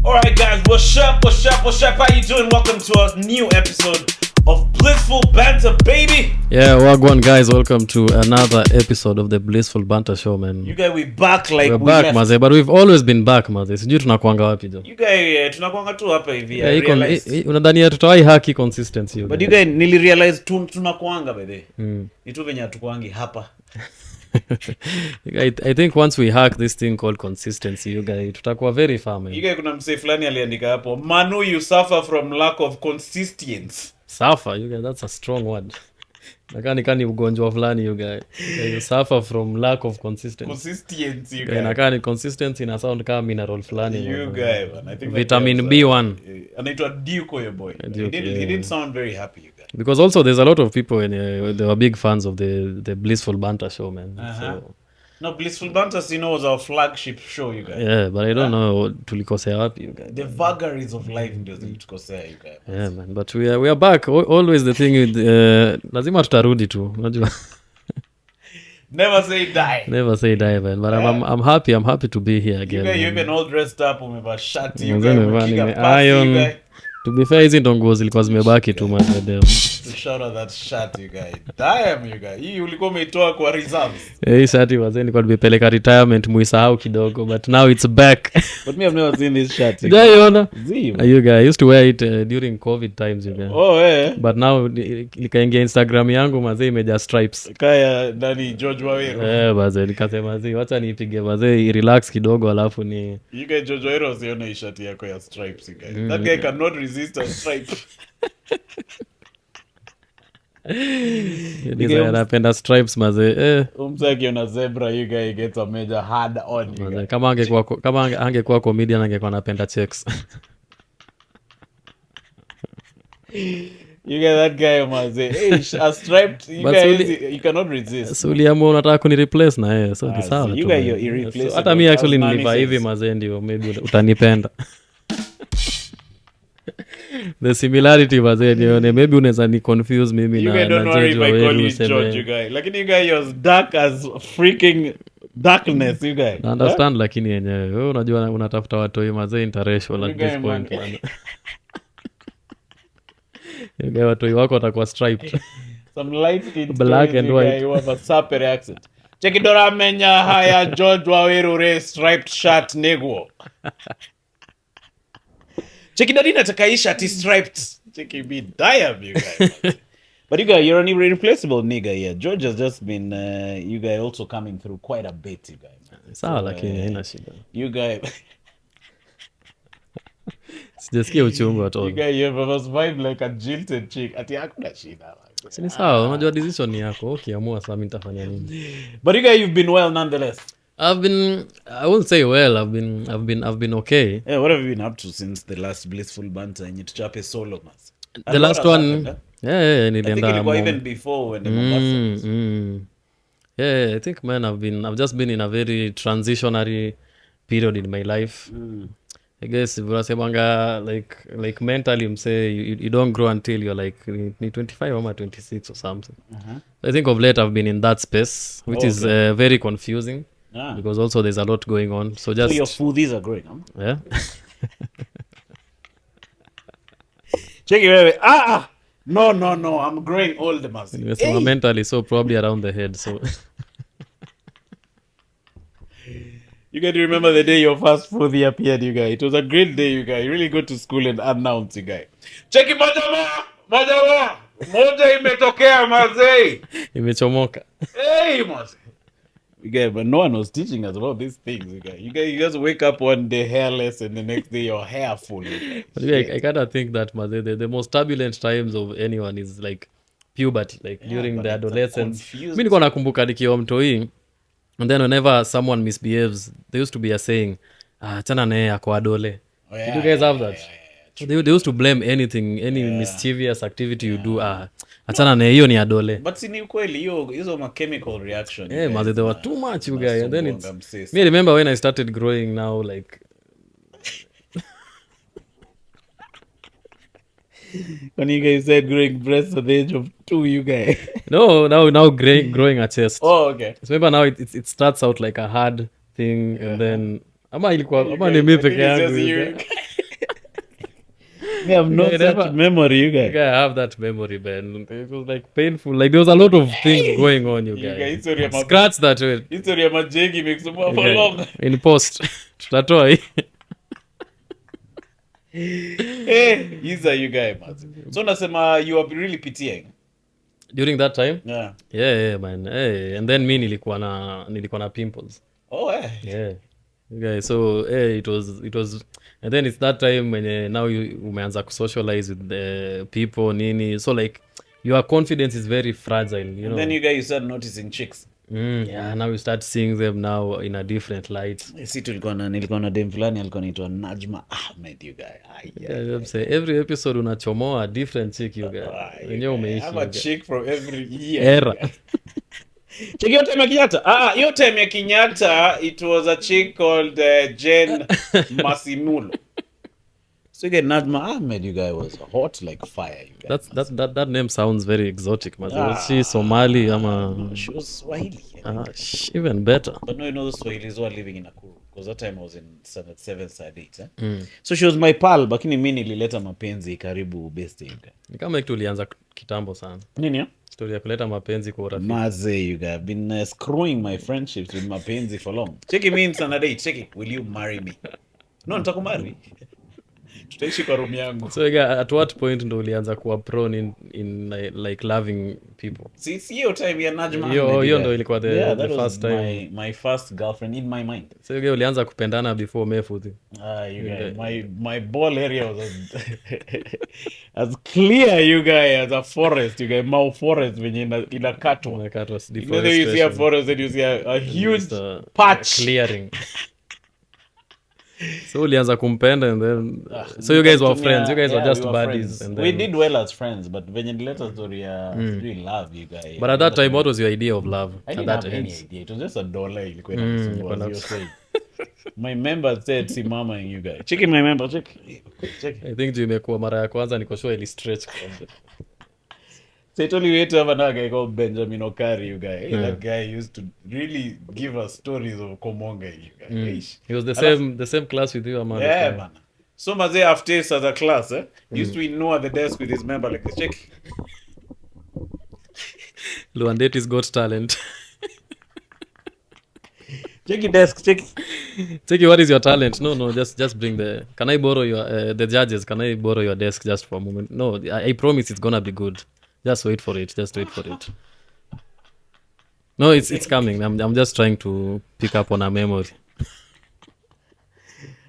Alright guys, what's up? How you doing? Welcome to a new episode of Blissful Banter, baby. Yeah, wagwan guys, welcome to another episode of the Blissful Banter show, man. You guys, we back like we're we back, left. maze, but we've always been back, maze. Sijui tunakuanga wapi jo. You guys, tunakuanga tu hapa hivi. Unadhania tutawai haki consistency you but you guys nilirealize tunakuanga by the ni tu venye hatukuangi hapa. I think once we hack this thing called consistency, you guys, tutakuwa very far, man. You guys, kuna msee fulani aliandika hapo, Manu, you suffer from lack of consistency. Suffer, you guys, that's a strong word. Nakani ugonjwa fulani, you guys. You suffer from lack of consistency. Consistency, you guys. Nakani consistency ina sound kama mineral fulani. You guys, man. I think vitamin B1. Anaitwa Duke, your boy. He didn't sound very happy, you guys. Because also there's a lot of people they were big fans of the Blissful Banter show, man. So, no, Blissful Banter, was our flagship show, you guys. Yeah, but I don't know tulikosea wapi, you guys. The vagaries of life ndio zilitukosea, you guys. Yeah, man, but we are back. Always the thing with lazima tutarudi tu, unajua. Never say die. Never say die, man. But I'm happy to be here again. You guys, you've been all dressed up, umevaa shati, you guys. Iron. To be fair, hizi ndo nguo zilikuwa zimebaki tu, man. Shout out that shirt, you guys. Damn, you guys. Hii ulikuwa umeitoa kwa reserves. Hii shati wazee nilikuwa nimepeleka retirement muisahau kidogo, but now it's back. But me, I've never seen this shirt. Jaiona? Zim. You guys, I used to wear it during COVID times, you guys. Oh, yeah. But now nikaingia Instagram yangu mazee imejaa stripes. Kaya ndani George Waweru. Mazee nikasema zi wacha nipige mazee relax kidogo alafu ni You guys, George Waweru usione hii shati yako ya stripes, you guys. That guy cannot resist a stripe. Napenda stripes mazee. Umsa akiona zebra, you guy gets a major hard on, you guys. Kama angekuwa comedian angekuwa napenda checks. You get that guy mazee. Hey, a striped, you guys, you cannot resist. So uliamua unataka kuni replace na yeye, so ni sawa tu. You guys, you're irreplaceable. So, hata mimi actually nilivaa hivi mazee ndio maybe utanipenda. The similarity mazee nione maybe unaweza ni confuse mimi na you don't worry if I call you George, you guys. Lakini you guys, you're dark as freaking darkness, you guys. I understand lakini yenyewe wewe unajua unatafuta watoi mazee interracial at this point, man. You guys, watoi wako watakuwa striped. Some light skin black and white. You have a super accent. Check it out, menya haya George Waweru re striped shirt negwo. Check it out, nataka hii shirt striped. Check it be diam, you guys. But you guys, you're an irreplaceable nigga here. George has just been you guys also coming through quite a bit, you guys. Sawa lakini haina shida. You guys sijasikia uchungu at all. You guys, you have a vibe like a jilted chick. Ati hakuna shida. Si sawa, unajua decision ni yako. Ukiamua sasa mimi nitafanya nini. But you guys, you've been well nonetheless. I won't say well. I've been okay. Yeah, what have you been up to since the last Blissful Banter and you chape solo mas? The last one, yeah, I think it was even before when the Mombasa. Yeah, I think man I've just been in a very transitionary period in my life. I guess unasemanga like mentally msay you don't grow until you're like 25 or 26 or something. I think of late I've been in that space which is very confusing. Because also there's a lot going on. So your foodies are growing, huh? Yeah. Check it out. No, I'm growing old, massive. Yes, hey. Mentally, so probably around the head. So you guys remember the day your first foodie appeared, you guys. It was a great day, you guys. You really go to school and announce, you guys. Check it, Majama. Moja imetokea mazee. Imechomoka. Hey, mazee. You guys, but no one was teaching us about these things, you guys. You guys wake up one day hairless and the next day you're hair full. But I kind of think that the most turbulent times of anyone is like puberty, like during the adolescence. Mimi niko nakumbuka nikiwa mtoi, and then whenever someone misbehaves, there used to be a saying, chana naye ako adole. Did you guys have that? Yeah. They used to blame anything, any mischievous activity you do. Achana na hiyo ni adole. But si ni ukweli hizo ma chemical reaction. Yeah, man, they were too much, you guys. And then me remember when I started growing now, like when you guys said growing breasts at the age of 2, you guys. No, now growing a chest. Oh, okay. So remember now it starts out like a hard thing and then ama ni mimi peke yangu. We have no I such never- memory, you You guys. guy, I have that memory, man. It was like painful. Like there was a lot of things going on, you You guys, guys. history ya ma- Scratch that word. history ya majegi imekusumbua You for guy, long. in post. Tutatoa hii. He's a you guy, man. So nasema you are really pitying. During that time? Yeah. Yeah, man. Hey, and then me nilikuwa na pimples. Oh, Yeah. Okay, so it was and then it's that time when now you umeanza kusocialize with the people nini, so like your confidence is very fragile, you know. And then you guys start noticing chicks. Yeah, now you start seeing them now in a different light. Si nilikuwa na dem fulani alikuwa anaitwa Najma Ahmed, you guy. Yeah, I'm saying every episode unachomoa a different chick, you guys. Wenyewe umeishi. I'm a chick from every year. Era. Check your time ya Kenyatta. Your time ya Kenyatta, it was a chick called Jen Masimulo. So again, Najma Ahmed, you guy, was hot like fire, you guys. That name sounds very exotic, man. Was she Somali? No, she was Swahili. Even better. But no, you know the Swahilis were living in Nakuru. Because that time I was in standard 7, standard 8. So she was my pal, lakini mimi nilileta mapenzi karibu best you guy. Ni kama tulianza kitambo sana. Nini ya? Story ya kuleta mapenzi kwa urafiki. Maze, you guy. I've been screwing my friendships with mapenzi for long. Check it, me in standard 8. Check it. Will you marry me? No, nitakumarry. Tutaishi kwa room yangu. So at what point ndo ulianza kuwa prone in like loving people? See hiyo time ya Najma. Hiyo ndo ilikuwa the that first was time. my first girlfriend in my mind. So ulianza kupendana before umefuthi. You guy, my ball area was as clear, you guy, as a forest, you guy. Mau forest venye inakatwa. Inakatwa, You know, you see a forest and you see a huge patch. Clearing. So ulianza kumpenda and then so you guys were friends. You guys were just buddies and then we did well as friends, but venye nileta story ya really love, you guy. But at that time, what was your idea of love? I At didn't that have any age? idea. It was just a dollar ilikuwa inanisumbua, as you were saying. My member said, "Si mama, you guy." Check in my member, check. I think imekuwa mara ya kwanza niko sure ili stretch kidogo. So I told you we had to have another guy called Benjamin Okari, you guy. That guy used to really give us stories of Komonga, you guy. He was the same class with you, Amanda. Yeah, man. So Maze after as a class, used to know at the desk with his member like this. Check. Luandeti's Got Talent. Check your desk, check. Check what is your talent? No, just bring the. Can I borrow your the judges? Can I borrow your desk just for a moment? No, I promise it's gonna be good. Just wait for it. Just wait for it. No, it's coming. I'm just trying to pick up on a memory.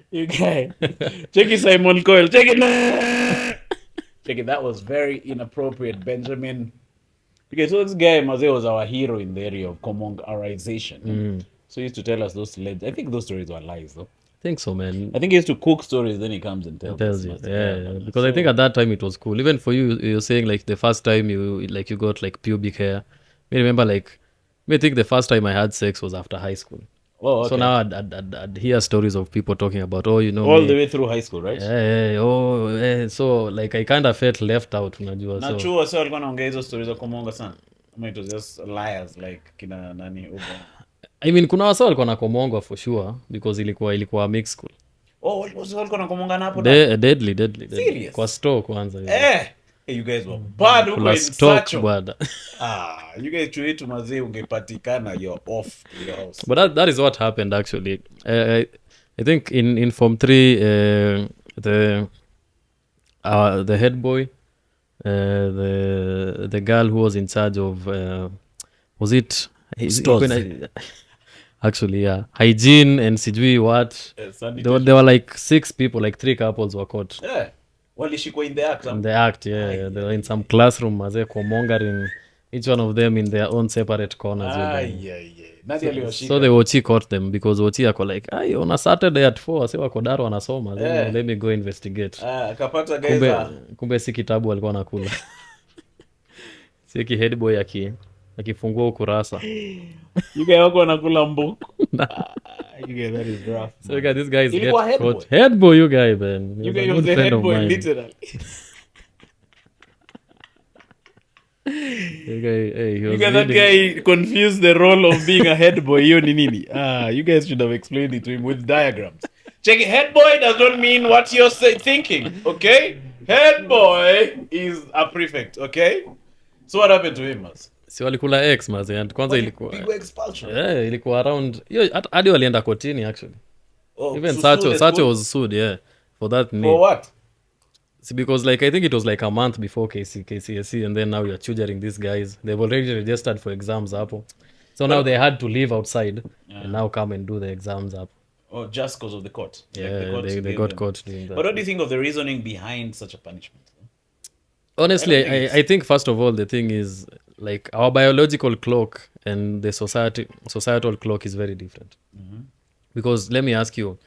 You guy. Check it, Simon Coyle. Check it. Check it. That was very inappropriate, Benjamin. Okay, so this guy Maze was our hero in the area of Komongarization. So he used to tell us those legends. I think those stories were lies, though. I think so, man. I think he used to cook stories, then he comes and tells You. us. Yeah. Because I think at that time it was cool. Even for you, you're saying like the first time you got like pubic hair. I remember I think the first time I had sex was after high school. Oh, okay. So now I'd hear stories of people talking about, all me. the way through high school, right? So like I kind of felt left out, unajua. Na chuo sasa walikuwa wanaongea hizo stories za Komonga sana. I mean, it was just liars like kina nani ugo. I mean kuna wasa walikuwa na Komonga for sure because ilikuwa mixed school. Oh, walikuwa na Komonga na hapo. Deadly. Serious? Kwa store kwanza. You guys were bad huko in stock Sacho. bad. You guys chuo yetu mazee ungepatikana you're off to your house. But that is what happened actually. I think in Form 3 the head boy the girl who was in charge of was it actually yeah, hygiene and sijui what there were like 6 people, like 3 couples were caught. Walishikwa in the act. In the act, yeah. They were in some classroom mazee komongering each one of them in their own separate corners. So the Ochi caught them because Ochi ako like, on a Saturday at 4 si wako Daro wanasoma, let me go investigate. Akapata guys. Kumbe si kitabu alikuwa anakula. Si head boy akifungua ukurasa. You guys wako wanakula mbuku. You guys, that is rough. So you guys, this guy is get head caught. Boy. Head boy, you guy, man. You guys was the head boy, literally. You guys, that guy confused the role of being a head boy. Hiyo ni nini? You guys should have explained it to him with diagrams. Check it. Head boy does not mean what you're thinking, okay? Head boy is a prefect, okay? So what happened to him, mas? Si walikula x maze, and kwanza ilikuwa Big expulsion. ilikuwa around hadi walienda kotini actually. Even So sue the Sacho school? was sued for that For name. what? See, because like I think it was like a month before KCSE, and then now you're tutoring these guys. They've already registered for exams hapo. So now they had to leave outside and now come and do the exams up. Oh, just because of the court. Yeah, they got caught doing that. But what do you think of the reasoning behind such a punishment? Honestly, I think first of all the thing is like our biological clock and the societal clock is very different. Because let me ask you,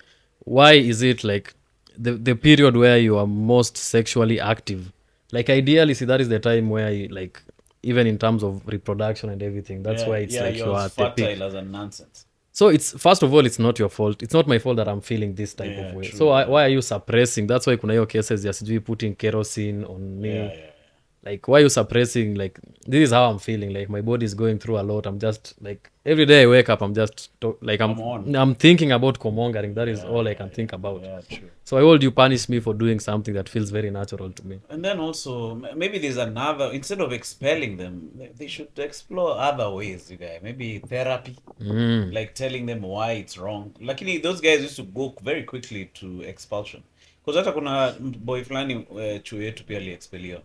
why is it like the period where you are most sexually active? Like ideally, see, that is the time where you, like even in terms of reproduction and everything, that's why it's like you are at the peak. fertile as a nonsense. So it's first of all, it's not your fault. It's not my fault that I'm feeling this type of way. True, So why are you suppressing? That's why kuna hiyo cases ya sijui putting kerosene on me. Like why are you suppressing? Like this is how I'm feeling. Like my body is going through a lot. I'm just like every day I wake up, I'm just I'm thinking about comongering. That is all I can think about. Yeah, true. So why would you punish me for doing something that feels very natural to me? And then also, maybe there's another, instead of expelling them, they should explore other ways, you guys. Maybe therapy, like telling them why it's wrong. Luckily, those guys used to go very quickly to expulsion. Because hata kuna boy flani chuo yetu pia aliexpeliwa.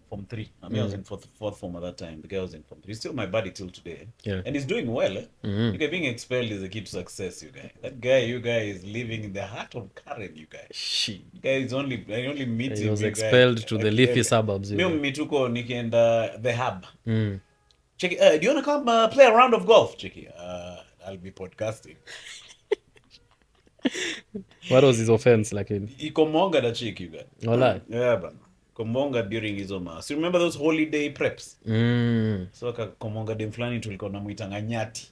Form 3. I mean, I was in fourth form at that time. The guy was in Form 3. He's still my buddy till today. Yeah. And he's doing well. You guys, being expelled is a key to success, you guys. That guy, you guys, is living in the heart of Karen, you guys. She. You guys, I only meet him. He was expelled to the leafy suburbs. Me mituko nikienda the hub. Checky, do you want to come play a round of golf? Checky, I'll be podcasting. What was his offense like? Ikomonga da chick, you guys. Hola. Yeah, bro. Komonga during hizo mass. You remember those holiday preps? So komonga dem flani tulikuwa namuitanga nyati.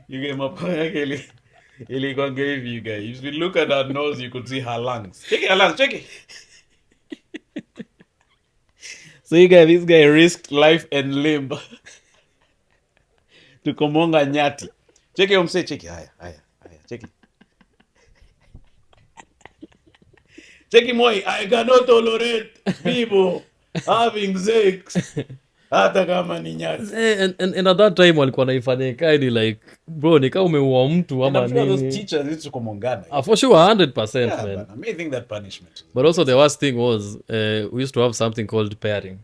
You get mapo yake ilikuwa hivi, you guys. If you look at her nose, you could see her lungs. Check it, her lungs, check it. So you guys, this guy risked life and limb to komonga nyati. Check it, umse, check it. Haya, check it. Check it, moi. I cannot tolerate people having sex. Hata kama ni nyati. And at that time walikuwa naifanya kaidi like bro nika umeua mtu ama nini. Those teachers used to komongana. For sure 100%, yeah, man. I may think that punishment. But also the worst thing was we used to have something called pairing.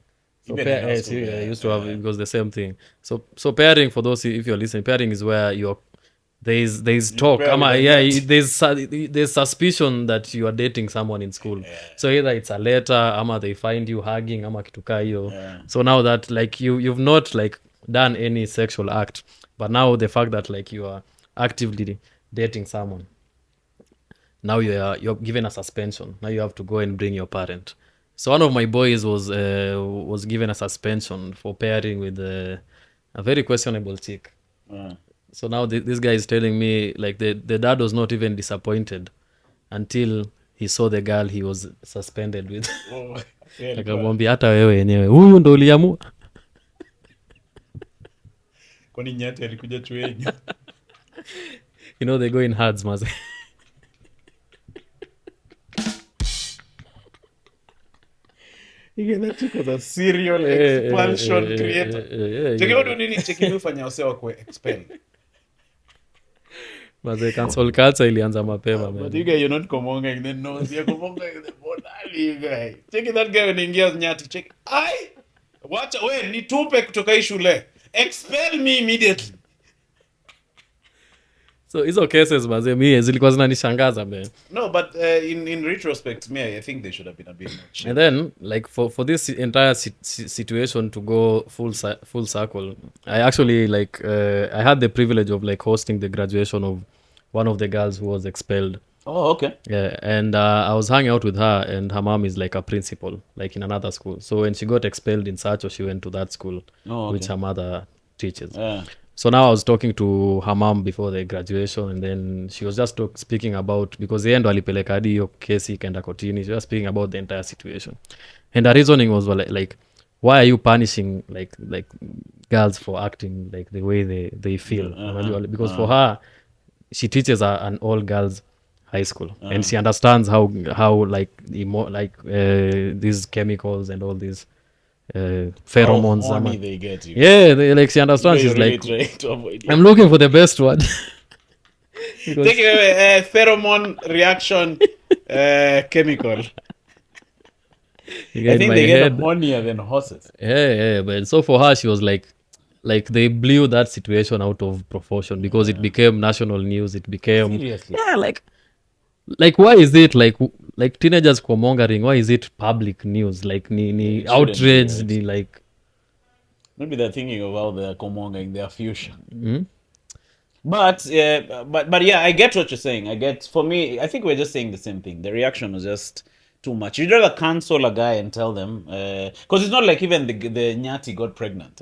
So used to have it was the same thing. So pairing, for those if you're listening, pairing is where there's talk. There's suspicion that you are dating someone in school. Yeah. So either it's a letter, ama they find you hugging, ama kituka hiyo. Yeah. So now that like you've not like done any sexual act, but now the fact that like you are actively dating someone, now you're given a suspension. Now you have to go and bring your parent. So one of my boys was given a suspension for pairing with a very questionable chick. So now this guy is telling me like the dad was not even disappointed until he saw the girl he was suspended with. Akamwambia hata wewe yenyewe huyu ndo uliamua. Kwani nyati alikuja chuenyu? You know they go in herds, maze. That chick was a serial expulsion creator. Cheki wadu nini cheki ufanya wasewa kwe expel. Maze cancel culture ilianza mapema, man. But you guys, you're not komonga in the nose, you're komonga in the body, you guys. Cheki that guy when ingia nyati, cheki. Ai! Wacha, we, nitupe kutoka hii shule. Expel me immediately. So hizo cases maze mi zilikuwa zinanishangaza, man. No, but in retrospect, me, I think they should have been a bit more chill. And then like for this entire situation to go full circle, I actually like I had the privilege of like hosting the graduation of one of the girls who was expelled. Oh, okay. Yeah, and I was hanging out with her, and her mom is like a principal, like in another school. So when she got expelled in Sacho, she went to that school, which her mother teaches. Yeah. So now I was talking to her mom before the graduation, and then she was just speaking about, because the end walipeleka hadi hiyo kesi ikaenda kotini, she was speaking about the entire situation. And her reasoning was like why are you punishing like girls for acting like the way they feel? Because for her, she teaches an all girls high school, and she understands how like these chemicals and all these pheromones. How horny they get you. Yeah, like she understands. She's really like, trying to avoid I'm looking for the best one. Because take it away, pheromone reaction chemical. I think they get hornier than horses. Yeah, but so for her, she was like they blew that situation out of proportion because it became national news. It became Seriously? Yeah, like why is it like teenagers mongering? Why is it public news? Like ni outrage, be, ni like maybe they're thinking of how they're comongering their future. But yeah, I get what you're saying. I get, for me, I think we're just saying the same thing. The reaction was just too much. You'd rather cancel a guy and tell them, because it's not like even the nyati got pregnant.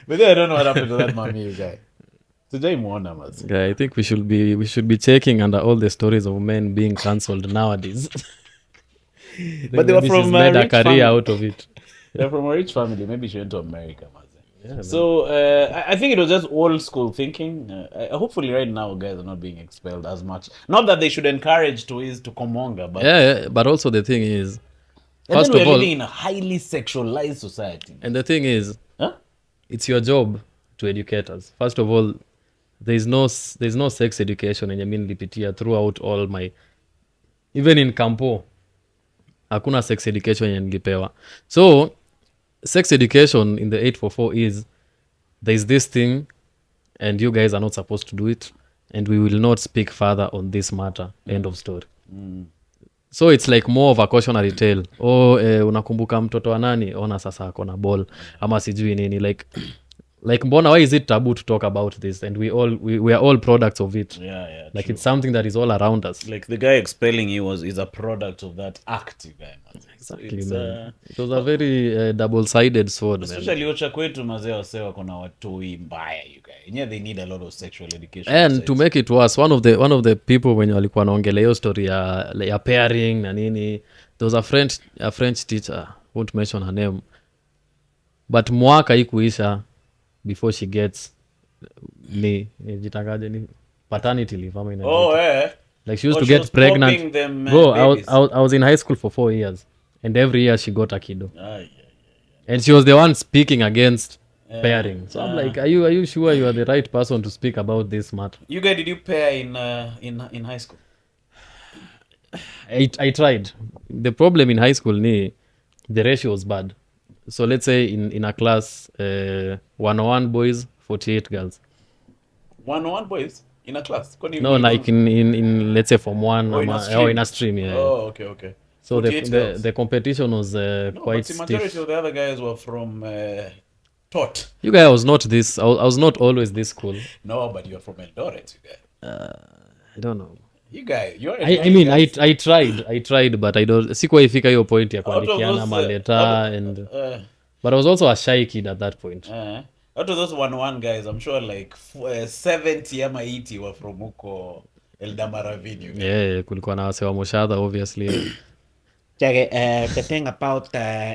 But then I don't know what happened to that mommy guy. Today Mwana was. Yeah, I think we should be checking under all the stories of men being cancelled nowadays. But they were from made a rich career family. out of it. They're from a rich family. Maybe she went to America. Yeah, so I think it was just old school thinking. Hopefully, right now, guys are not being expelled as much. Not that they should encourage to Komonga, but yeah, but also the thing is, first of all, we're living in a highly sexualized society. And the thing is, it's your job to educate us. First of all, there's no sex education in Yamin Lipitia throughout all my, even in Campo, hakuna sex education yenye nilipewa. So sex education in the 844 is there's this thing and you guys are not supposed to do it and we will not speak further on this matter. End of story. So it's like more of a cautionary tale. Unakumbuka mtoto wa nani, ona sasa akona ball ama sijui nini, like mbona, why is it taboo to talk about this? And we are all products of it. Yeah, like true. It's something that is all around us. Like the guy expelling you is a product of that act, guy. Exactly, man. It was a very double-sided sword, especially ocha kwetu mazee wasewa kuna watoi mbaya, you guy. Yeah, they need a lot of sexual education. And to make it worse, one of the people when walikuwa naongelea hiyo story ya pairing na nini, there was a French teacher, won't mention her name, but mwaka ikuisha before she gets jitangaje ni paternity leave ama like she used to get pregnant. Bro, I was in high school for 4 years and every year she got a kiddo. And she was the one speaking against pairing. So I'm like, are you sure you are the right person to speak about this matter? You guys, did you pair in high school? I tried. The problem in high school the ratio was bad. So let's say in a class 101 boys, 48 girls. 101 boys in a class? No, like in let's say from one or in a stream. Yeah. Oh, okay. So the competition was quite stiff. The majority of the other guys were from Tot. You guys was not this. I was not always this cool. No, but you're from Eldoret, you guys. I don't know. You guys, I mean, I tried, but I don't. Sikuwaifika hiyo point ya kuandikiana maleta and. But I was also a shy kid at that point. Out of those 101 guys, I'm sure like 70 ama 80 were from huko Eldama Ravine. Yeah, kulikuwa na wase wa Moshadha obviously. Chage, the thing about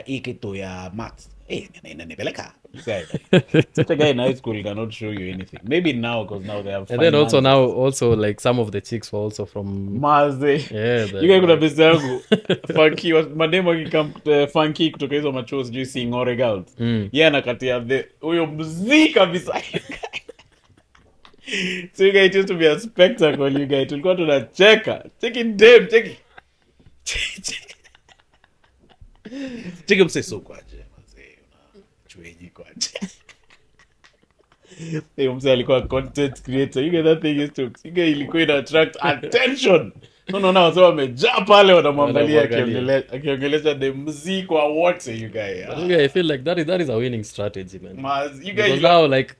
ikitu ya maths. Inanipeleka. Such a guy in high school cannot show you anything. Maybe now, because now they have. And then also like some of the chicks were also from Maze. Yeah. You guys kuna pesa yangu. Funky was mademo akikam funky kutoka hizo macho sijui Singore girls. Yeah, nakatia huyo mziki kabisa. So you guys, it used to be a spectacle, you guys. Tulikuwa tunacheka. Check it. Check it mseso kwaje. Chwenyi kwaje. Mse alikuwa content creator. You get that thing used to. You get ilikuwa ina attract attention. No, wase wamejaa pale wanamwangalia akiongelesha the muziki wa wote, you guys. I feel like that is a winning strategy, man. You guys now like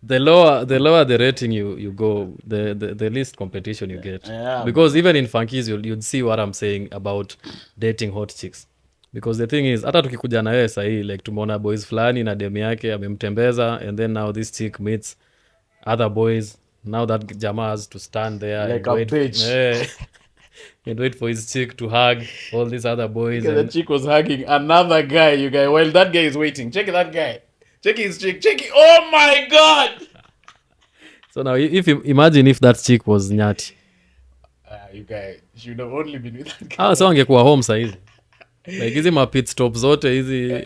the lower the rating you go, the least competition you get. Because even in funkies you'd see what I'm saying about dating hot chicks. Because the thing is, hata tukikuja na wewe sahi, like tumeona boys fulani na demu yake amemtembeza, and then now this chick meets other boys. Now that Jama has to stand there like and wait for his chick to hug all these other boys. The chick was hugging another guy, you guys, while that guy is waiting. Check that guy. Check his chick. Check it. Oh my God. So now if you imagine if that chick was Nyati. You guys should have only been with that guy. So angekuwa home saizi. Like hizi ma pit stop zote hizi.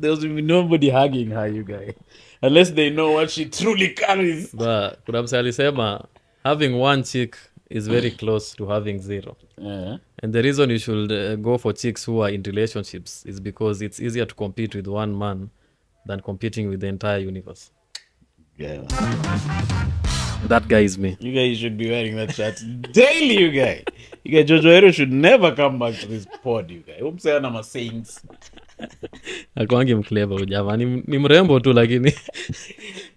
There will be nobody hugging her, you guys. Unless they know what she truly carries. But kuna mse alisema having one chick is very close to having zero. And the reason you should go for chicks who are in relationships is because it's easier to compete with one man than competing with the entire universe. Yeah. That guy is me. You guys should be wearing that shirt daily, you guys. You guys, Jojo Hero should never come back to this pod, you guys. Hope saying I'm sayings. Akwangi mclever ujama. Ni mrembo tu lakini.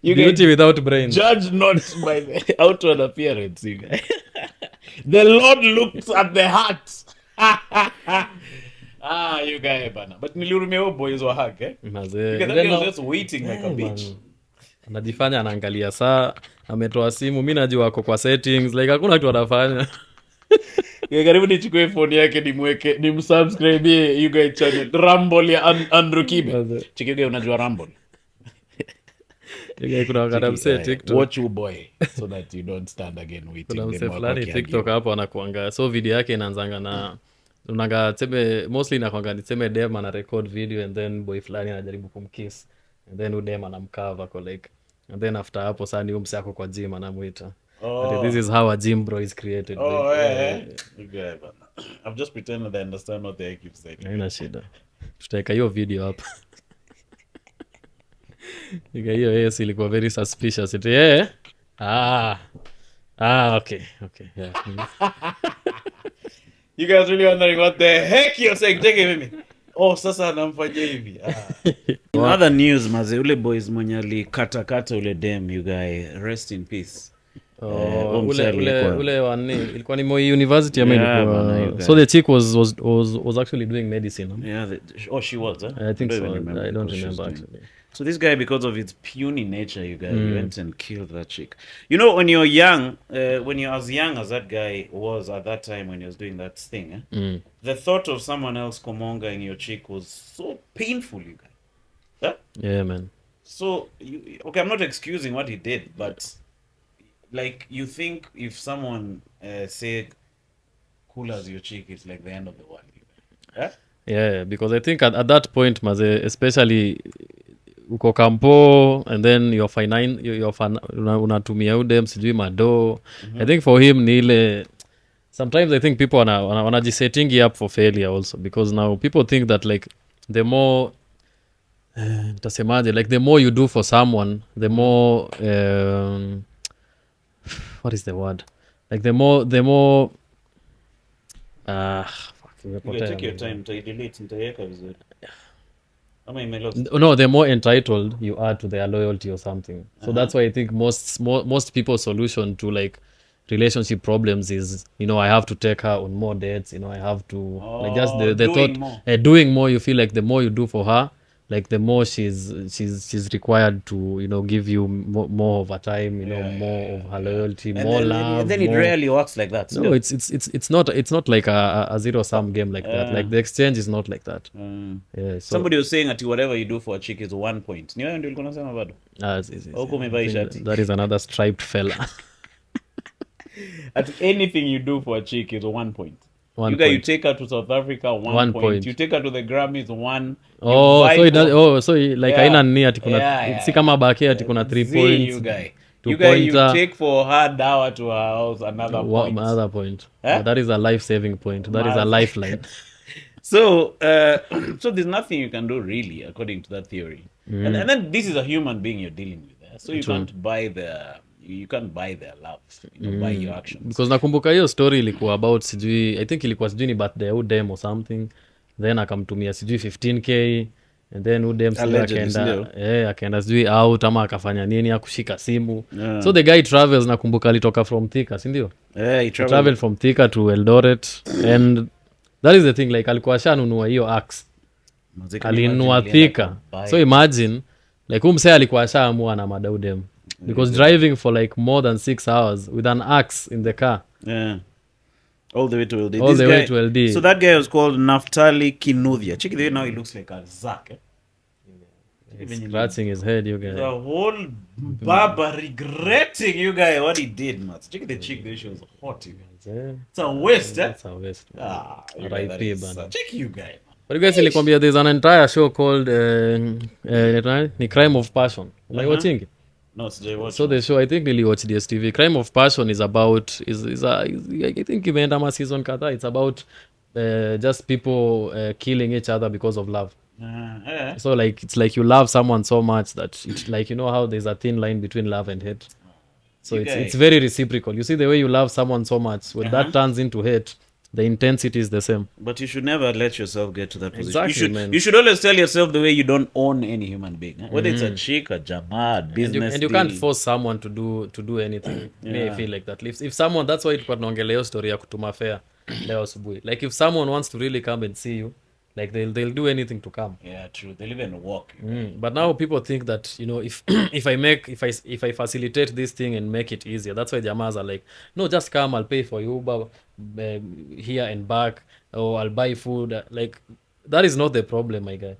You beauty without brains. Judge not by the outward appearance, you guys. The Lord looks at the heart. You guys, bana. But nilirumia huo boys wa hack, eh? Mazee. Because that was just waiting like a bitch. Anajifanya anaangalia saa, ametoa simu, mimi najua ako kwa settings, like hakuna kitu anafanya. Karibu nichukue phone yake nimweke, nimsubscribe you guys channel Rumble ya Andrew Kibe. Chiki unajua Rumble. Kuna wakati mse TikTok. Watch you boy so that you don't stand again waiting. Kuna mse fulani TikTok hapo anakuanga. So video yake inaanzanga na unaga teme mostly inakuanga niseme dem ana record video and then boy fulani anajaribu kumkiss and then udem anamcover kwa like and then after hapo sasa ni mse yako kwa gym anamuita. This is how a gym bro is created. Okay, but I've just pretended that I understand what they keep saying. Haina shida. Tutaweka hiyo video hapa. Hiyo yes ilikuwa very suspicious. Okay. Yeah. You guys really wondering what the heck you're saying? Take it with me. Sasa anamfanyia hivi. In other news, maze ule boys mwenye alikata ule dem, you guys, rest in peace. Ule wani ilikuwa ni Moi University so the chick was actually doing medicine. She was. I think so. I don't remember actually. So this guy, because of its puny nature, you guys, he went and killed that chick. You know, when you're young, when you're as young as that guy was at that time when he was doing that thing, the thought of someone else comongering your chick was so painful, you guys. Huh? Yeah, man. So, okay, I'm not excusing what he did, but like, you think if someone say cool as your chick, it's like the end of the world. Huh? Yeah, because I think at that point, maze, especially uko kampo and then unatumia udem sijui mado. I think for him ni ile sometimes I think people wanajisetting up for failure also because now people think that like the more like the more you do for someone the more what is the word, like the more take your time to delete nitaweka vizuri. No, the more entitled you are to their loyalty or something. So that's why I think most people's solution to like relationship problems is, you know, I have to take her on more dates, you know, I have to like just the thought doing more. You feel like the more you do for her, like the more she's required to, you know, give you more of her time, you know, more of her loyalty, and more love. And then it rarely works like that. No, it's not like a zero sum game like that. Like the exchange is not like that. Yeah, so somebody was saying that whatever you do for a chick is 1 point. Ni wewe ndio ulikuwa unasema bado? That is another striped fella. At anything you do for a chick is 1 point. You take her to South Africa, 1 point. You take her to the Grammys, 1. So like haina nini ati kuna si kama baki ati kuna 3 points. You take for her dawa to her house another point. Another point. That is a life-saving point. That is a lifeline. So there's nothing you can do really according to that theory. And then this is a human being you're dealing with. So you can't buy their love, you know, by your actions. Because nakumbuka hiyo story ilikuwa about I think ilikuwa ni birthday ya udem or something, then akamtumia 15k and then udem akaenda sijui out ama akafanya nini akushika simu. So the guy travels, nakumbuka alitoka from Thika, si ndio? He traveled from Thika to Eldoret and that is the thing, like alikuwa shanunua hiyo axe, alinunua Thika. So imagine like umse alikuwa shaamua na madaudem because driving for like more than 6 hours with an axe in the car. All the way to LD. Way to LD. So that guy was called Naftali Kinuthia. Check it out, now he looks like a Zak. He's scratching his head, you guys. The whole barber regretting you guy what he did, man. Check the chick there, she was hot, you guys. It's a waste, eh? It's a waste. You guys, that RIP, is, bana. check you guy. But you guys nilikwambia there's an entire show called ni Crime of Passion. Like watching? No, today watch. So the show, I think niliwatch DSTV. Crime of Passion is about I think imeenda ma season kadhaa. It's about just people killing each other because of love. So like it's like you love someone so much that it's like, you know how there's a thin line between love and hate. So it's very reciprocal. You see the way you love someone so much, when that turns into hate, the intensity is the same. But you should never let yourself get to that position. Exactly, you should always tell yourself the way you don't own any human being. Whether it's a chick, a jamaa, business. And you can't force someone to do anything. Me, I feel like that. If someone, that's why tulikuwa tunaongelea hiyo story ya kutuma fare leo asubuhi. Like if someone wants to really come and see you, like they'll do anything to come. Yeah, true. They'll even walk. But now people think that, you know, if if I facilitate this thing and make it easier, that's why jamas are like, no, just come, I'll pay for you Uber here and back, or I'll buy food. Like that is not the problem, my guy.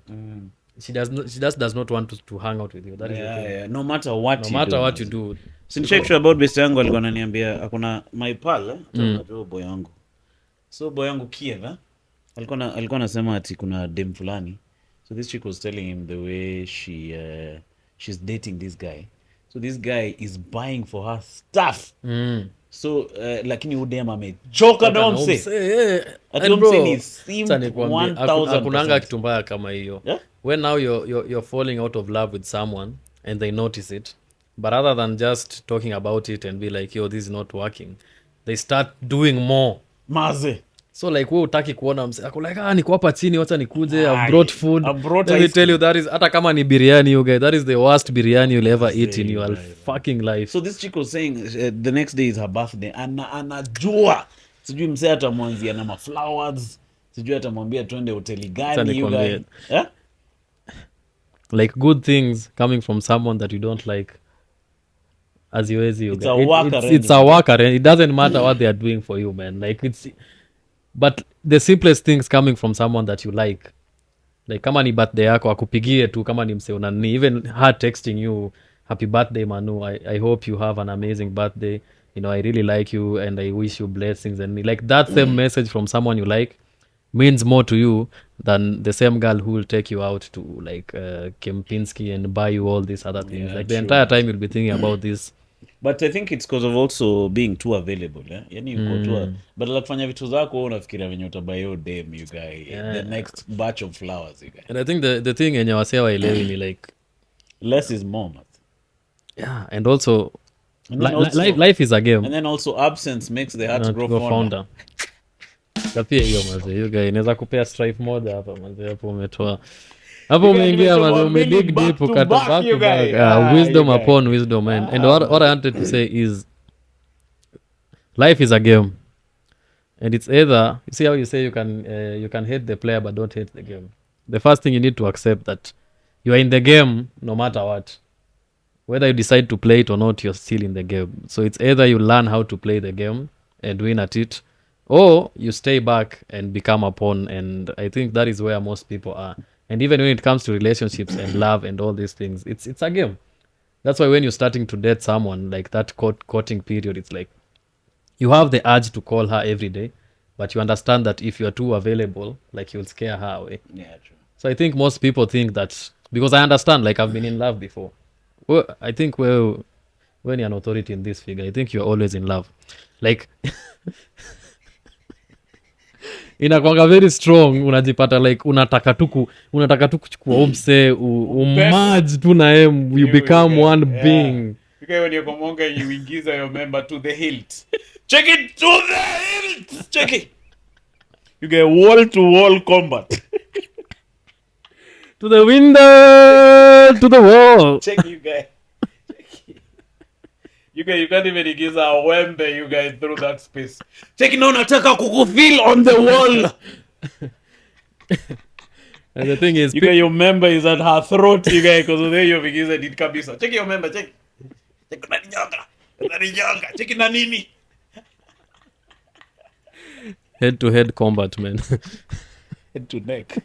She just does not want to hang out with you. That is the thing. Yeah. No matter what You do. Sincheck about best yangu alikuwa ananiambia akuna my pal, unajua boy wangu. So boy wangu Kiev, alikuwa anasema ati kuna dem fulani. So this chick was telling him the way she's dating this guy. So this guy is buying for her stuff. So lakini udem amechoka na mse. Ati mse ni simp 1000%. Hakunanga kitu mbaya kama hiyo. When now you're falling out of love with someone and they notice it, but rather than just talking about it and be like, yo, this is not working, they start doing more. Maze. So like wewe utaki kuona mse ako like niko hapa chini, wacha nikuje, I've brought food. Let me tell you, that is, hata kama ni biryani, you guys, that is the worst biryani you'll ever eat in your fucking life. So this chick was saying the next day is her birthday, anajua sijui mse atamwanzia na maflowers, sijui atamwambia twende hoteli gani, you guys. Like good things coming from someone that you don't like, as you guys, it's a work arrangement. It doesn't matter what they are doing for you, man. Like but the simplest things coming from someone that you like kama ni birthday yako akupigie tu, kama ni mse unani, even her texting you happy birthday Manu, I hope you have an amazing birthday, you know, I really like you and I wish you blessings, and like that same message from someone you like means more to you than the same girl who will take you out to like Kempinski and buy you all these other things. Like the entire time you'll be thinking about this. But I think it's because of also being too available, yani yuko tu, but like kufanya vitu zako wewe unafikiria venye utabuy your damn you guy, the next batch of flowers, you guy. And I think the thing yenye wasee waelewi ni like less is more, man. Yeah, and also life is a game. And then also absence makes the heart grow fonder. Kapia hiyo mazee, you guy inaweza kupea stripe moja hapa mazee, hapo umetoa hapo umeingia mazee, umedig deep ukata back to back. Wisdom upon wisdom, and what I wanted to say is life is a game, and it's either, you see how you say you can hate the player but don't hate the game. The first thing you need to accept that you are in the game no matter what. Whether you decide to play it or not, you're still in the game. So it's either you learn how to play the game and win at it, or you stay back and become a pawn. And I think that is where most people are. And even when it comes to relationships and love and all these things, it's a game. That's why when you're starting to date someone, like that courting period, it's like you have the urge to call her every day, but you understand that if you're too available, like you'll scare her away. Yeah, true. So I think most people think that, because I understand, like I've been in love before. Well, I think when you're an authority in this figure, I think you're always in love. Like inakwanga very strong, unajipata like unataka tu kuchukua umse umerge tu na you become one being. Because when you're komonga, you ingiza your member to the hilt. Check it to the hilt. Check it. You get wall to wall combat. To the window, to the wall. Check you guys. You can't even ingiza a wembe, you guys, through that space. Check it, no, nataka kukufeel on the wall. And the thing is, you guys, your member is at her throat, you guys, because there you ingiza did kabisa. Check your member, check. Check na nyonga. Check na nini. Head to head combat, man. Head to neck.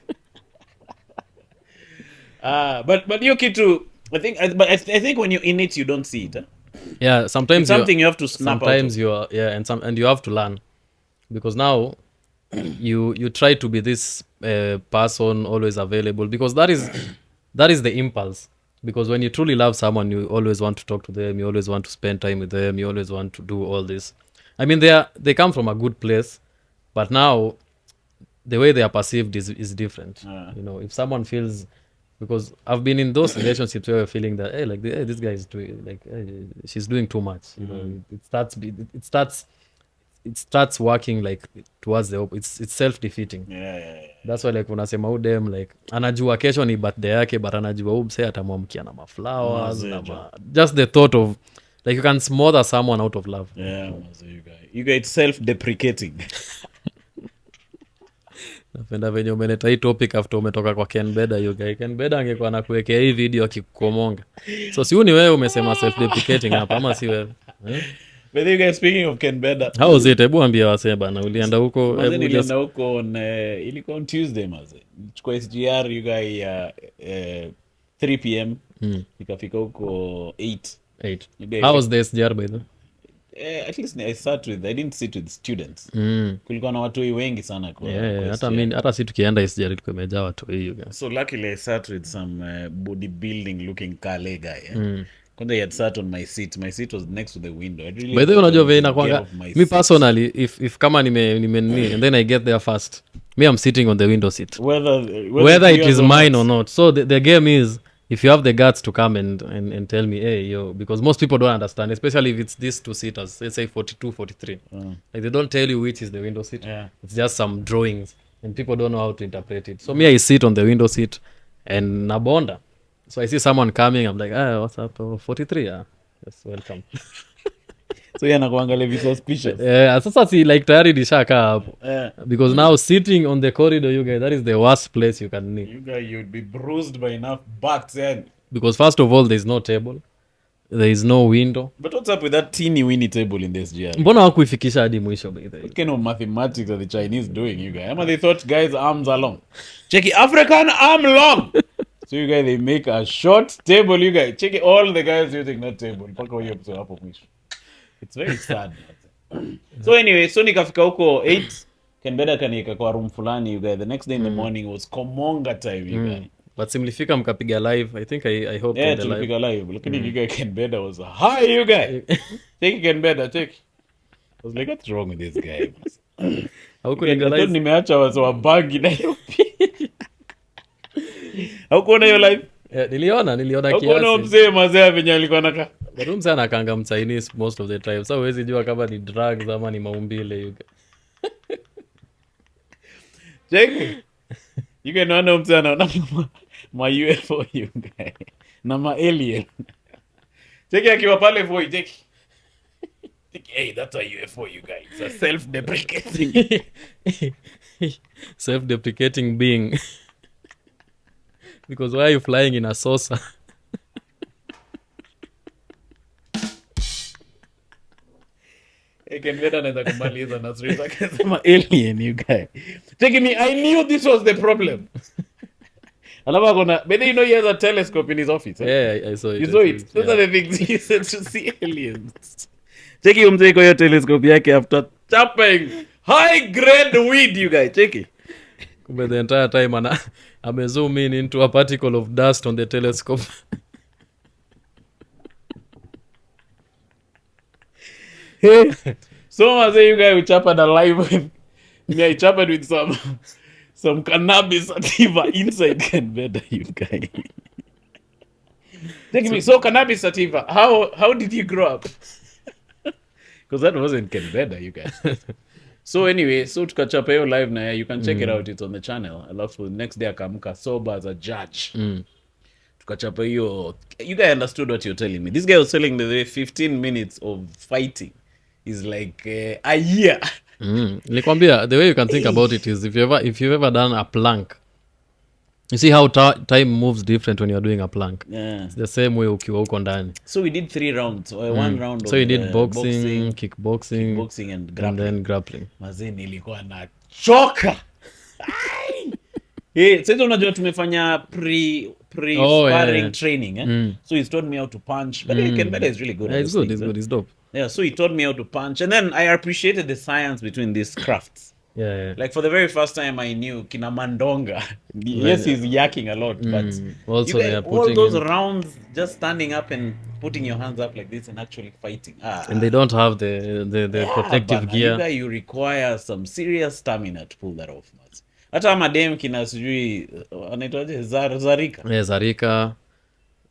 But hiyo kitu I think when you're in it you don't see it. Yeah, It's sometimes something you have to snap out of. you are, yeah, and you have to learn, because now you try to be this person always available, because that is the impulse. Because when you truly love someone, you always want to talk to them, you always want to spend time with them, you always want to do all this. I mean, they come from a good place, but now the way they are perceived is different. You know, if someone feels, because I've been in those relationships where you're feeling that, hey, like, hey, this guy is doing, like, hey, she's doing too much. You know, it starts working like towards the it's self-defeating. That's why, like, unasema udem, like, anajua kesho ni birthday yake, but anajua umse atamwamkia na maflowers just the thought of, like, you can smother someone out of love. You guys self-deprecating. Napenda venye umeleta hii topic after umetoka kwa Ken Beda. You guy Ken Beda angekuwa nakuwekea hii video akikukomonga. So si ni wewe umesema self-deprecating hapa, ama si wewe? But you guys, speaking of Ken Beda, how was it? Hebu ambia wasee bana, ulienda huko? Nilienda huko on ilikuwa on Tuesday maze. Chukua SGR you guy 3 p.m. Nikafika huko 8. How was the SGR by the way? At least I didn't sit with students. Kulikuwa na watu wengi sana kwa hata si tukienda SGR tulikuwa imejaa watu hiyo. So luckily I sat with some bodybuilding looking kale guy. Kwanza he had sat on my seat. My seat was next to the window. I really, by the way, unajua vile inakuanga, me personally, if kama nime and then I get there first, me I'm sitting on the window seat, whether it is mine or not. So the game is, if you have the guts to come and tell me, hey, yo, because most people don't understand, especially if it's these two seaters, let's say 42, 43. Like, they don't tell you which is the window seat. It's just some drawings, and people don't know how to interpret it. So me, I sit on the window seat, and nabonda. So I see someone coming, I'm like, what's up? 43, yes, welcome. So nakuangalia vitu suspicious. Sasa si like tayari nishakaa hapo. Because now sitting on the corridor, you guys, that is the worst place you can need. You guys, you'd be bruised by enough butts, because first of all, there's no table, there is no window. But what's up with that teeny weeny table in this GR? Mbona hawakuifikisha hadi mwisho by the way? What kind of mathematics are the Chinese doing, you guys? They thought guys' arms are long. Check it, African arm long. So you guys, they make a short table, you guys. Check it, all the guys using that table. It's very sad. So anyway, so nikafika huko 8. Ken Beda kaniweka kwa room fulani, you guys. The next day in the morning was Komonga time, you guys. But simlifika mkapiga live. I think I hope on the live. Yeah, live. Look at you guys, Ken Beda was, hi, you guys. Take Ken Beda, take. I was like, what's wrong with this guy? I nimeacha wasa wa bagi na hiyo. Haukuona hiyo live? Niliona kiasi. Haukuona mzee mazee venye alikuwa naka. But mzee anakanga mchinese most of the time. So huwezi jua kama ni drugs ama ni maumbile yuga. Check. You can know mzee anaona ma UFO yuga. Na ma alien. Check akiwa pale voi, check. Hey, that's a UFO, you guys. It's a self-deprecating. Self-deprecating being. Because why are you flying in a saucer? I can get another kumaliza na stories like some alien, you guys. Taking me, I knew this was the problem. Alaba gonna, but you know he has a telescope in his office. Yeah, I saw it. You saw it. Those are the things he said to see aliens. Check it, umteko your telescope yake after tapping high grade weed, you guys. Check it. Kumbe the entire time ame zoom in into a particle of dust on the telescope. Hey, so I say you guys, we chappered alive with me. I chappered with some cannabis sativa inside Ken Beda, you guys. Take me. So cannabis sativa. How did you grow up? Because that wasn't Ken Beda, you guys. So anyway, so tukachapa hiyo live na you can check it out, it's on the channel. Alafu the next day akaamka sober as a judge. Tukachapa hiyo, you guys understood what you're telling me. This guy was telling me the 15 minutes of fighting is like a year. Nilikwambia, the way you can think about it is if you've ever done a plank, you see how time moves different when you're doing a plank. Yeah. It's the same way ukiwa huko ndani. So we did 3 rounds. One round so of you did boxing, kickboxing, and then grappling. Mazee nilikuwa na choka. Hey, sasa unajua tumefanya pre-sparring training. So he's taught me how to punch. But Ken Beda is really good at It's those good. things, It's good. It's dope. Yeah, so he taught me how to punch. And then I appreciated the science between these crafts. Yeah. Like for the very first time I knew Kina Mandonga. Yes, he's yakking a lot, but Also, you they guys, are all putting those in, rounds just standing up and putting your hands up like this and actually fighting. and they don't have the protective Bana, gear. you require some serious stamina to pull that off. Hata madem kina sijui anaitwaje Zarika. Yeah, Zarika.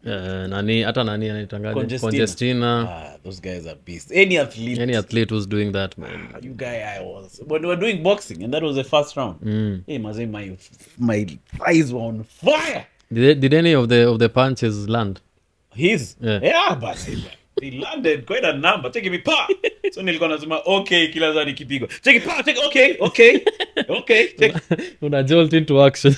Nani anaitanganya Congestina. Those guys are beasts. Any athlete who's doing that, man. You guy, I was when we were doing boxing, and that was the first round. Hey, Mazay, my thighs were on fire. Did any of the punches land? But he landed quite a number. Take me pa. So nilikuwa nasema okay, kila zani kipigwa. Take pa, okay. Una jolt into action.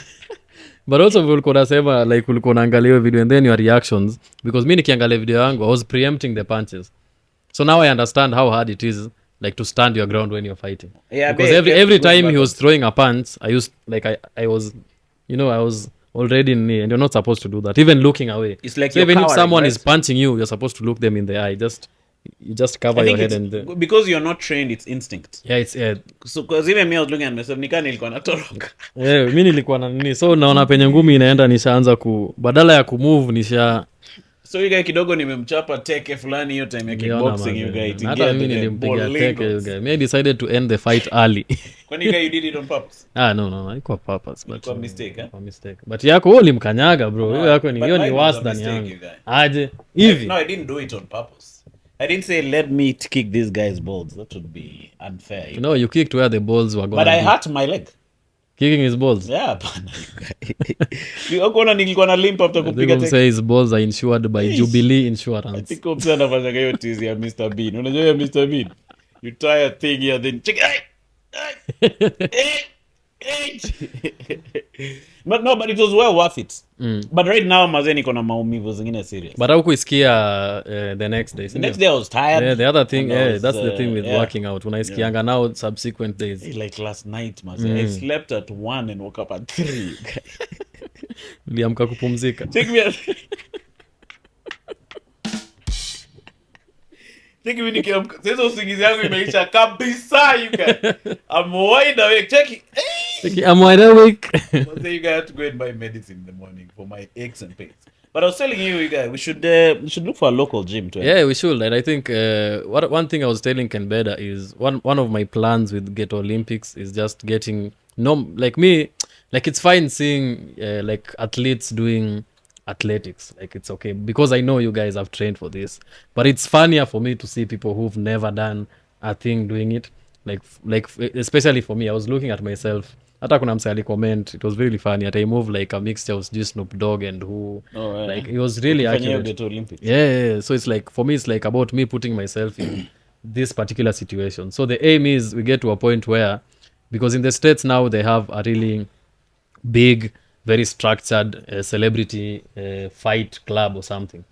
But also ulikuwa unasema like ulikuwa unaangalia video and then your reactions, because mi nikiangalia video yangu I was preempting the punches. So now I understand how hard it is like to stand your ground when you're fighting. Yeah, because every time he was throwing a punch, I was already in knee, and you're not supposed to do that. Even looking away. It's like so even if someone is punching you, you're supposed to look them in the eye. You just cover your head and because you're not trained, it's instinct. Yeah, it's so because even me I was looking at myself, nikani nilikuwa natoroka. Yeah, mimi nilikuwa na nini. So naona penye ngumi inaenda nishaanza badala ya kumove nisha. So you guy kidogo nimemchapa teke fulani hiyo time ya kickboxing you guy. Hata mimi nilimpiga teke you guy. I decided to end the fight early. When you guy you did it on purpose? No, haikuwa purpose, but it mistake, mistake. But yako wewe ulimkanyaga bro. Hiyo yako ni worse than yangu. Aje hivi. No, I didn't do it on purpose. I didn't say let me kick this guy's balls. That would be unfair. No, you kicked where the balls were going. But I hurt my leg. Kicking his balls. Yeah, you nilikuwa na limp after kupiga teke. They say his balls are insured by Jubilee Insurance. I think I'm saying about hiyo tizi ya Mr Bean. Unajua ya Mr Bean? You tie a thing here then check. But it was well worth it. But right now mazee niko na maumivu zingine serious. But haukuisikia the next day. The next day I was tired. Yeah, the other thing, that's the thing with working out. Unaisikianga now subsequent days. Like last night mazee. I slept at 1 and woke up at 3. Uliamka kupumzika. Take me Take me nikiamka. Sasa usingizi yangu imeisha kabisa you guys. I'm wide awake. Check it. I'm wide awake. One day you guys have to go and buy medicine in the morning for my aches and pains. But I was telling you guys, we should look for a local gym too. Yeah, we should. And I think one thing I was telling Ken Beda is one of my plans with Get Olympics is just getting like it's fine seeing like athletes doing athletics, like it's okay because I know you guys have trained for this, but it's funnier for me to see people who've never done a thing doing it, like especially for me. I was looking at myself, hata kuna mse comment, it was really funny that I moved like a mixture of just Snoop Dogg and who like it was really accurate. Yeah, so it's like for me it's like about me putting myself in this particular situation. So the aim is we get to a point where, because in the States now they have a really big, very structured celebrity fight club or something.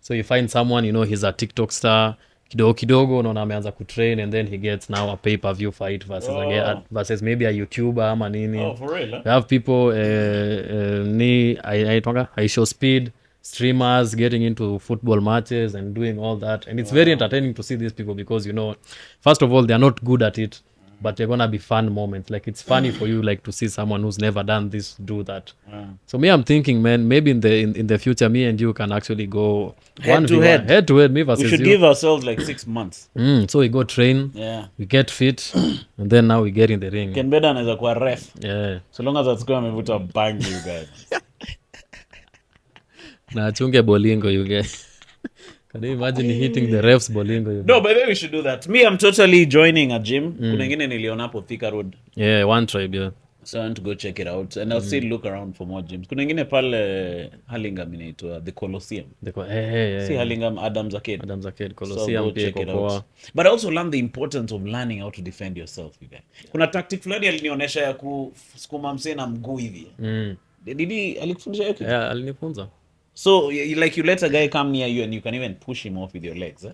So you find someone, he's a TikTok star, kidogo unaona ameanza kutrain, and then he gets now a pay-per-view fight versus maybe a YouTuber ama nini. Oh, for real? Huh? You have people I show speed streamers getting into football matches and doing all that, and it's very entertaining to see these people because first of all they're not good at it, but they're gonna be fun moments. Like it's funny for you like to see someone who's never done this do that. So me, I'm thinking, man, maybe in the future me and you can actually go head to head me versus we should you. Give ourselves like 6 months. So we go train, we get fit, and then now we get in the ring. Ken Beda anaweza kuwa ref, so long as atakuwa amevuta bang you guys. Na achunge bolingo you guys. Can you imagine hitting the refs bolingo? No, but then we should do that. Me, I'm totally joining a gym. Kuna ingine niliona hapo Thika Road. Yeah, one tribe, So I want to go check it out. And I'll still look around for more gyms. Kuna ingine pale Hurlingham inaitwa the Colosseum. See Hurlingham, Adams Arcade. Colosseum, so go check it out. But I also learned the importance of learning how to defend yourself, you guys. Kuna tactic fulani alinionyesha ya kusukuma msee na mguu hivi. Did alikufundisha hiyo kitu? Yeah, alinifunza. So you let a guy come near you and you can even push him off with your legs.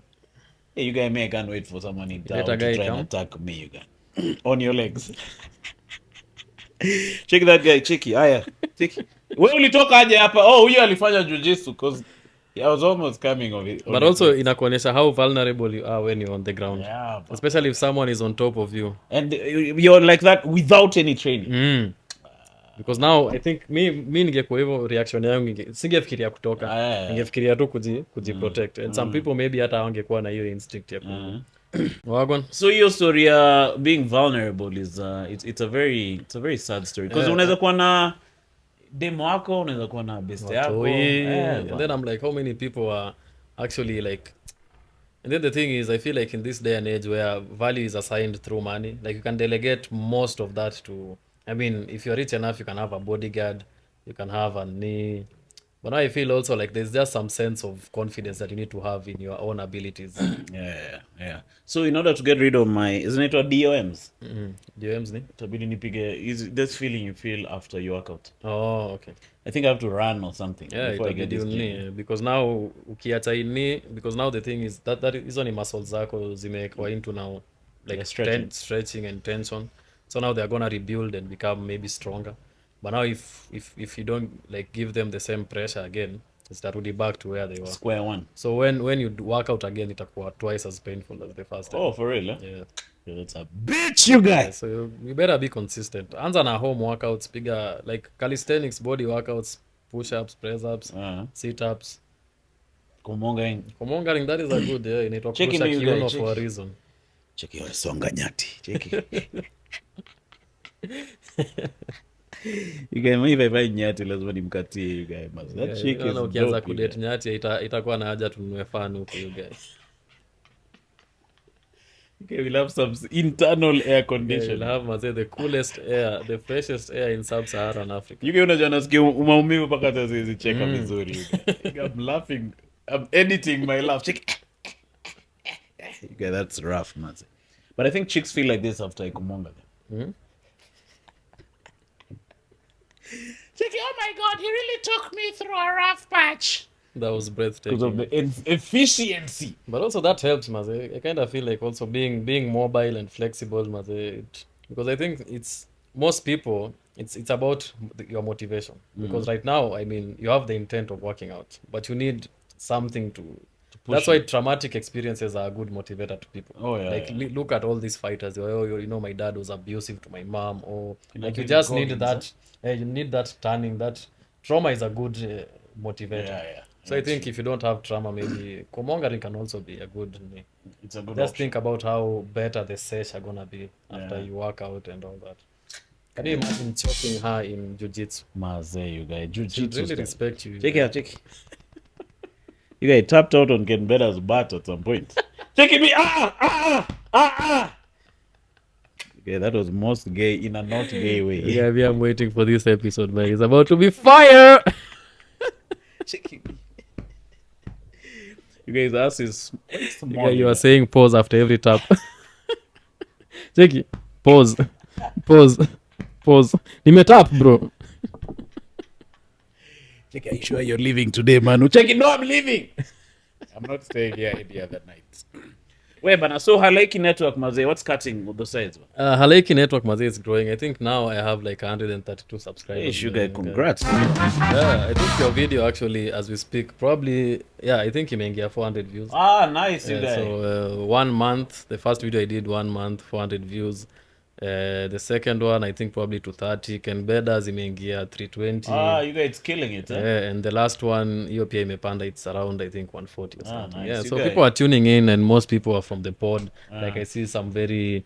Hey, you guys may can't wait for someone in town to try and attack me, you guys. On your legs. Check that guy, cheeky. Cheeky. Wewe ulitoka aje hapa? Oh, huyo alifanya jujitsu because I was almost coming on it. But also inakuonyesha how vulnerable you are when you're on the ground. Yeah, especially if someone is on top of you. And you're like that without any training. Because now I think mi ningekuwa hivyo, reaction yangu singefikiria kutoka. Ningefikiria tu kujiprotect. And some people maybe hata wangekuwa na hiyo instinct ya wagwan. So your story being vulnerable is it's a very sad story because unaweza kuwa na demo wako, unaweza kuwa na best yako. And then I'm like, how many people are actually like. And then the thing is, I feel like in this day and age where value is assigned through money, like you can delegate most of that to, I mean, if you're rich enough, you can have a bodyguard, you can have a knee. But now I feel also like there's just some sense of confidence that you need to have in your own abilities. Yeah. So in order to get rid of my, isn't it what DOMs? DOMs ni? Tabidi nipige, is this feeling you feel after you work out? Oh, okay. I think I have to run or something before I get this knee. Because now ukiacha knee, because now the thing is that hizo ni muscles zako zimewekwa into now like stretching and tension. So now they're gonna rebuild and become maybe stronger. But now if you don't like give them the same pressure again, it's back to where they were. Square one. So when you work out again, itakuwa twice as painful as the first time. Oh, for real? Eh? Yeah. That's a bitch, you guys. Yeah, so you better be consistent. Anza na home workouts, bigger like calisthenics, body workouts, push-ups, press-ups, sit-ups. Komongering, that is a good, yeah. Inaitwa kurusha kiuno for a reason. Cheki yo songa nyati. Cheki. You guys, maybe if I nyati lazima nimkatie you guys. That chick is dope. Ukianza kudate nyati itakuwa na haja tununue fan huko you guys. Okay, we'll have some internal air condition. We'll have the coolest air, the freshest air in sub-Saharan Africa. You guys unajua nasikia umaumivu mpaka hata siwezi cheka vizuri. I'm laughing. I'm editing my laugh. Check. Okay, that's rough, man. But I think chicks feel like this after Ikumonga. Check, oh my God, he really took me through a rough patch. That was breathtaking. Because of the efficiency. But also that helps, Maze. I kind of feel like also being mobile and flexible, Maze. Because I think it's most people, it's about your motivation. Because right now, I mean, you have the intent of working out, but you need something to push. That's why traumatic experiences are a good motivator to people. Oh yeah. Like look at all these fighters. Oh, you know, my dad was abusive to my mom. Or like you just need that. You need that turning. That trauma is a good motivator. Yeah. So I think if you don't have trauma, maybe komongering can also be a good. It's a good. Just think about how better the sesh are gonna be after you work out and all that. Can you imagine choking her in jiu-jitsu? Maze, you guys, jiu-jitsu. Really respect you. Check it out. You guys tapped out on Ken Beda's butt at some point. Check me. Okay, that was most gay in a not gay way. Yeah, I'm waiting for this episode, man. It's about to be fire. Checking me. You guys' ass is small. Yeah, you are saying pause after every tap. Check it. Pause. Nimetap, bro. Check, are you sure you're leaving today, Manu? Check it. No, I'm leaving. I'm not staying here any other night. Wait, but so Halaiki Network, Maze, what's cutting with the sides? Halaiki Network, Maze, is growing. I think now I have like 132 subscribers. Hey, Sugar, congrats. Yeah, I think your video actually, as we speak, probably, I think you may get 400 views. Ah, nice, you guys. So 1 month, the first video I did 1 month, 400 views. The second one, I think probably 230. Ken Beda's imeingia 320. Ah, you guys killing it, eh? Yeah, and the last one, hiyo pia imepanda, it's around, I think, 140 or something. Nice. Yeah, You so guys. people are tuning in, and most people are from the pod. Like I see some very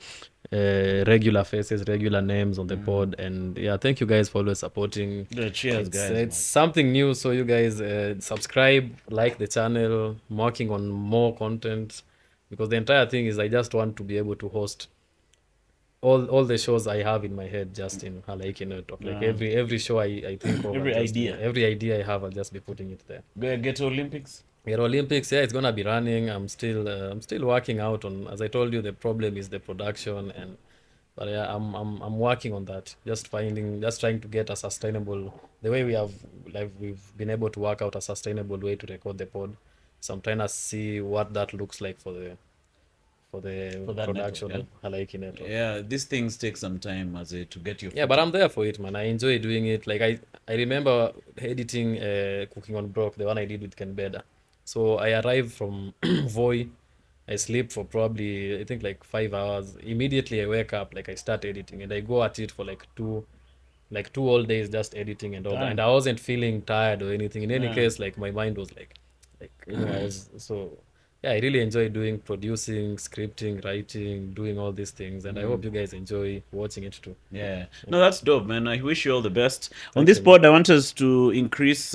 regular faces, regular names on the pod, and thank you guys for always supporting. Yeah, cheers, guys. It's something new, so you guys subscribe, like the channel. I'm working on more content, because the entire thing is I just want to be able to host all the shows I have in my head just in Halaiki Network. Like every show I think of, Every idea I have, I'll just be putting it there. Get to Olympics? Get Olympics, it's gonna be running. I'm still working out on. As I told you, the problem is the production, but I'm working on that. Just trying to get a sustainable, the way we've been able to work out a sustainable way to record the pod. So I'm trying to see what that looks like for for the For that production. network, Halaiki network. Yeah, these things take some time as to get your Yeah, but I'm there for it, man. I enjoy doing it. Like I remember editing Cooking on Brock, the one I did with Ken Beda. So I arrived from Voi. I sleep for probably I think like 5 hours. Immediately I wake up, like I start editing, and I go at it for like two whole days just editing and all that. Damn. And I wasn't feeling tired or anything. In any Yeah. case, like my mind was like I was so yeah, I really enjoy doing producing, scripting, writing, doing all these things, and I hope you guys enjoy watching it too. Yeah. No, that's dope, man. I wish you all the best. On Thank this you, pod, I want us to increase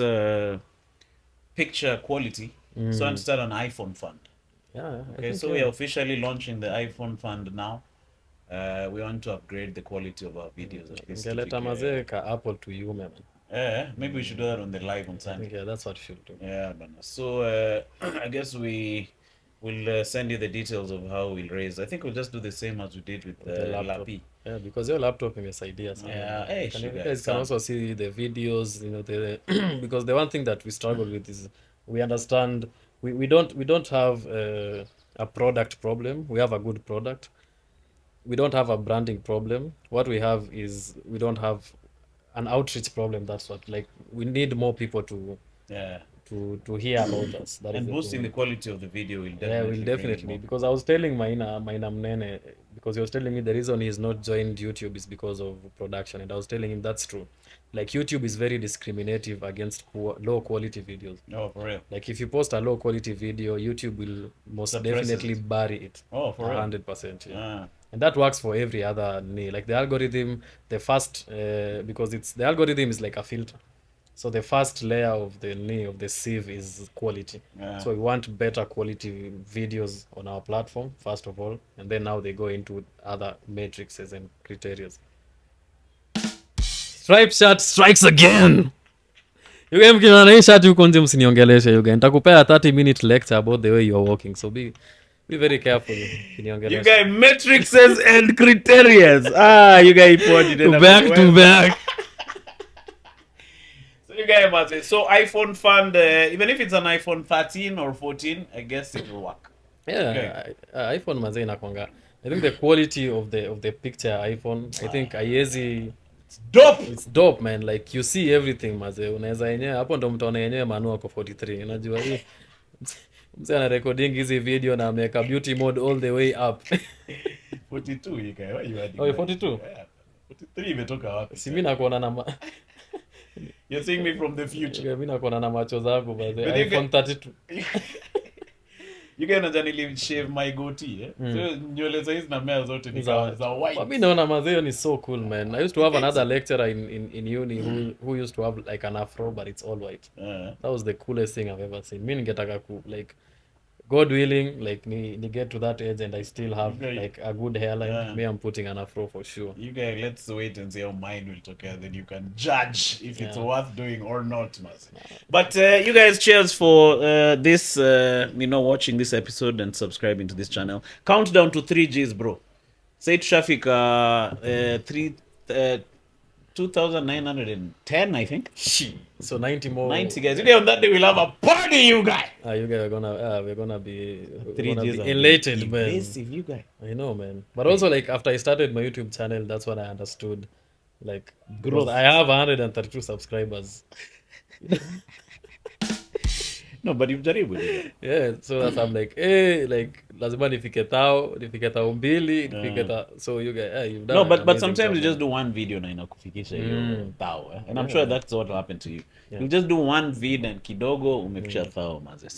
picture quality. Mm. So I want to start an iPhone fund. Yeah. I Okay, think, so yeah. we are officially launching the iPhone fund now. We want to upgrade the quality of our videos at least. Ngeleta mazee ka Apple to you, man. Maybe we should do that on the live on I Sunday. think, yeah, that's what you should do. Yeah, man. So I guess we will send you the details of how we'll raise. I think we'll just do the same as we did with The laptop. Lapi. Yeah, because your laptop imesaidia sana. Yeah, hey, You sugar, guys can son. also see the videos, the because the one thing that we struggle with is we understand we don't have a product problem. We have a good product. We don't have a branding problem. What we have is we don't have an outreach problem. That's what, like, we need more people to Yeah. hear about us. That is And the boosting thing. the quality of the video will definitely Yeah, we'll bring definitely, more. because I was telling Maina Mnene, because he was telling me the reason he's not joined YouTube is because of production, and I was telling him that's true. Like, YouTube is very discriminative against low quality videos. Oh, for real. Like, if you post a low quality video, YouTube will most Suppress definitely it. bury it. Oh, for real. 100%. Yeah. Ah. And that works for every other knee. Like the algorithm, the first because the algorithm is like a filter. So the first layer of the knee of the sieve is quality. Yeah. So we want better quality videos on our platform first of all, and then now they go into other matrices and criteria. Stripe shirt strikes again. Yuga mkiona na hii shirt huko nje msiniongeleshe Yuga. Nitakupea 30-minute lecture about the way you're walking. So be very careful. You guys matrices and criteria. You guys put it back. So you guys must say, so iPhone fund, even if it's an iPhone 13 or 14, I guess it will work. Yeah, Okay. iPhone mazee inakwanga. I think the quality of the picture iPhone, I think aiezi Dope. it's dope, man. Like you see everything mazee. Unaweza yenyewe hapo ndo mtaona yenyewe Manu ako 43. Unajua hii mzee ana recording hizi video na ameweka beauty mode all the way up. 42 you guys. Why you adding? Oh, that? 42? Yeah. 43 imetoka wapi? Si mimi nakuona na You're seeing me from the future. mimi nakuona na macho zangu But mazee. you iPhone 32. You guys najani shave my goatee, eh? So nywele za hizi na mea zote ni za white. Mimi naona mazee ni so cool, man. I used to have another lecturer in uni who used to have like an afro but it's all white. That was the coolest thing I've ever seen. Mimi ningetaka like God willing, like ni get to that age and I still have like a good hairline. Yeah. Me, I'm putting an afro for sure. You guys, let's wait and see how mine will take care. Then you can judge if it's worth doing or not, mas. But you guys, cheers for this, watching this episode and subscribing to this channel. Countdown to 3Gs, bro. Say to Shafik, 2,910, I think. So 90 more. 90 guys. You guys, on that day we'll have a party, you guys. You guys are gonna we're gonna be 3Gs are elated, man. impressive, you guys. I know, man. But also, like, after I started my YouTube channel, that's when I understood, like, Growth. I have 132 subscribers. No, but you've jaribu. Yeah, so that's I'm like, hey, like, lazima nifike tao mbili, so you guys, you've done No, an but amazing sometimes job, you just man. do one video na inakufikisha hiyo thao, and I'm sure that's what will happen to you. Yeah. You just do one vid and kidogo umefikisha thao maze.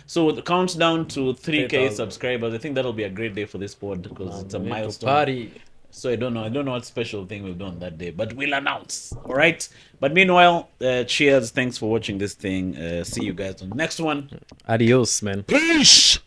So the countdown to 3K 3,000. subscribers. I think that'll be a great day for this pod because it's a We need to milestone. party. So I don't know what special thing we've done that day, but we'll announce. All right. But meanwhile, cheers. Thanks for watching this thing. See you guys on the next one. Adios, man. Peace.